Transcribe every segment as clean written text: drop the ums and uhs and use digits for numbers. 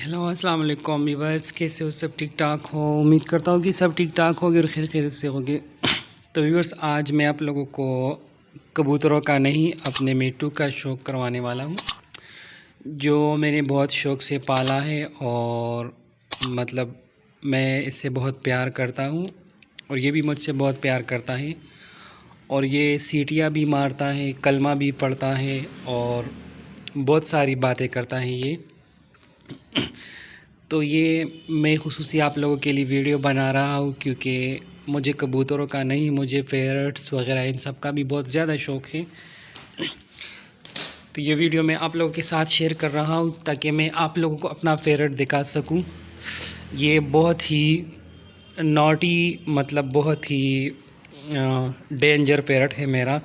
Hello अस्सलाम वालेकुम viewers, कैसे हो? सब ठीक ठाक हो? उम्मीद करता हूँ कि सब ठीक ठाक होगे और खैर खैर से होगे। तो व्यूवर्स, आज मैं आप लोगों को कबूतरों का नहीं, अपने मिट्टू का शौक़ करवाने वाला हूँ, जो मैंने बहुत शौक़ से पाला है और मतलब मैं इससे बहुत प्यार करता हूँ और ये भी मुझसे बहुत प्यार करता है। और ये सीटियाँ भी मारता है, कलमा भी पढ़ता है और बहुत सारी बातें करता है ये। तो ये मैं खुसूसी आप लोगों के लिए वीडियो बना रहा हूँ क्योंकि मुझे कबूतरों का नहीं, मुझे पैरट्स वगैरह इन सब का भी बहुत ज़्यादा शौक़ है। तो ये वीडियो मैं आप लोगों के साथ शेयर कर रहा हूँ ताकि मैं आप लोगों को अपना पैरट दिखा सकूँ। ये बहुत ही नॉटी, मतलब बहुत ही डेंजर पैरट है मेरा।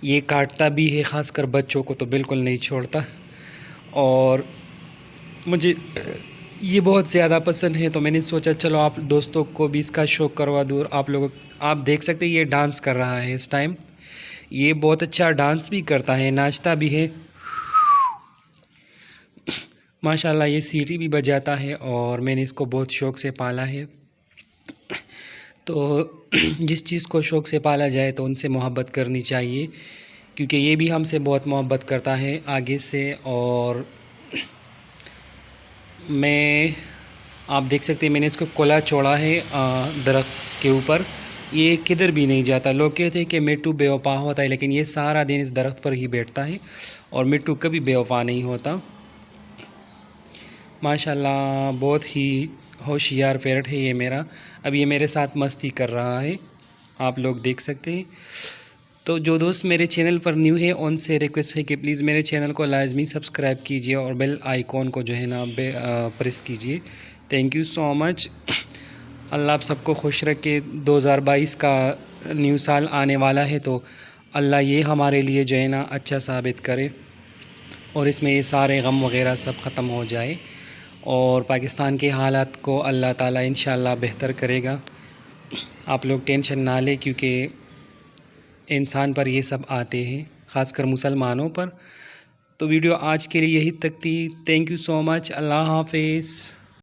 ये काटता भी है, ख़ासकर बच्चों को तो बिल्कुल नहीं छोड़ता। और मुझे ये बहुत ज़्यादा पसंद है, तो मैंने सोचा चलो आप दोस्तों को भी इसका शौक़ करवा दूँ। आप देख सकते हैं ये डांस कर रहा है इस टाइम। ये बहुत अच्छा डांस भी करता है, नाचता भी है माशाल्लाह। ये सीटी भी बजाता है और मैंने इसको बहुत शौक़ से पाला है। तो जिस चीज़ को शौक़ से पाला जाए तो उनसे मोहब्बत करनी चाहिए, क्योंकि ये भी हमसे बहुत मोहब्बत करता है आगे से। और आप देख सकते हैं मैंने इसको कोला छोड़ा है दरख्त के ऊपर। ये किधर भी नहीं जाता। लोग कहते हैं कि मिट्टू बेवफा होता है, लेकिन ये सारा दिन इस दरख्त पर ही बैठता है और मिट्टू कभी बेवफा नहीं होता। माशाल्लाह बहुत ही होशियार पैरट है ये मेरा। अब ये मेरे साथ मस्ती कर रहा है, आप लोग देख सकते हैं। तो जो दोस्त मेरे चैनल पर न्यू है उनसे रिक्वेस्ट है कि प्लीज़ मेरे चैनल को लाजमी सब्सक्राइब कीजिए और बेल आइकॉन को जो है ना प्रेस कीजिए। Thank you so much. Allah आप सबको खुश रखे। 2022 का न्यू साल आने वाला है, तो अल्लाह ये हमारे लिए जो है ना अच्छा साबित करे और इसमें ये सारे गम वगैरह सब ख़त्म हो जाए और पाकिस्तान के हालात को अल्लाह ताला इंशाअल्लाह बेहतर करेगा। आप लोग टेंशन ना लें, क्योंकि इंसान पर ये सब आते हैं, ख़ासकर मुसलमानों पर। तो वीडियो आज के लिए यही तक थी। Thank you so much. Allah हाफ़िज़।